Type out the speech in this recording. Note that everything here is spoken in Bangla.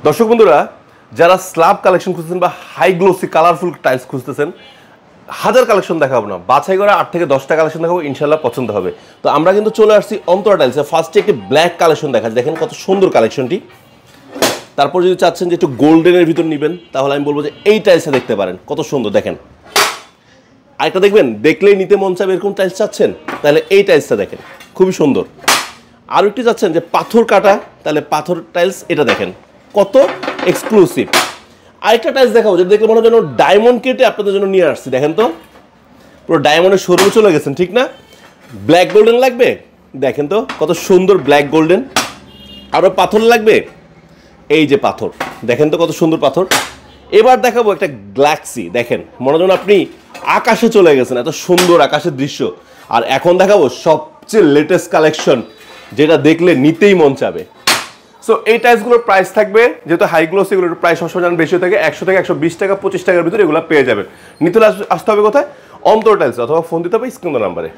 দর্শক বন্ধুরা, যারা স্ল্যাব কালেকশন খুঁজতেছেন বা হাই গ্লোসি কালারফুল টাইলস খুঁজতেছেন, হাজার কালেকশন দেখাবো না, বাছাই করে 8 থেকে 10টা কালেকশন দেখাবো, ইনশাল্লাহ পছন্দ হবে। তো আমরা কিন্তু চলে আসছি অন্তরা টাইলসে। ফার্স্টে একটি ব্ল্যাক কালেকশন দেখাচ্ছি, দেখেন কত সুন্দর কালেকশনটি। তারপর যদি চাচ্ছেন যে একটু গোল্ডেনের ভিতর নেবেন, তাহলে আমি বলবো যে এই টাইলসটা দেখতে পারেন, কত সুন্দর দেখেন। আরেকটা দেখবেন, দেখলেই নিতে মন চাবে এরকম টাইলস চাচ্ছেন, তাহলে এই টাইলসটা দেখেন, খুবই সুন্দর। আর একটি চাচ্ছেন যে পাথর কাটা, তাহলে পাথর টাইলস এটা দেখেন কত এক্সক্লুসিভ। আরেকটা টাইলস দেখাবো যেটা দেখলে মনে হয় যেন ডায়মন্ড কেটে আপনাদের জন্য নিয়ে আসছি। দেখেন তো পুরো ডায়মন্ডের শোরুমে চলে গেছেন, ঠিক না? ব্ল্যাক গোল্ডেন লাগবে, দেখেন তো কত সুন্দর ব্ল্যাক গোল্ডেন। আরও পাথর লাগবে, এই যে পাথর, দেখেন তো কত সুন্দর পাথর। এবার দেখাবো একটা গ্যালাক্সি, দেখেন মনে যেন আপনি আকাশে চলে গেছেন, এত সুন্দর আকাশের দৃশ্য। আর এখন দেখাবো সবচেয়ে লেটেস্ট কালেকশন, যেটা দেখলে নিতেই মন চাবে। সো এই টাইলসগুলোর প্রাইস থাকবে, যেহেতু হাই গ্লোস, এগুলোর প্রাইস সবসময় বেশি থাকে, 100 থেকে 120 টাকা, 25 টাকার ভিতরে এগুলো পেয়ে যাবেন। নিতে আসতে হবে কোথায়? অন্তর টাইলস, অথবা ফোন দিতে হবে স্ক্রিন নাম্বারে।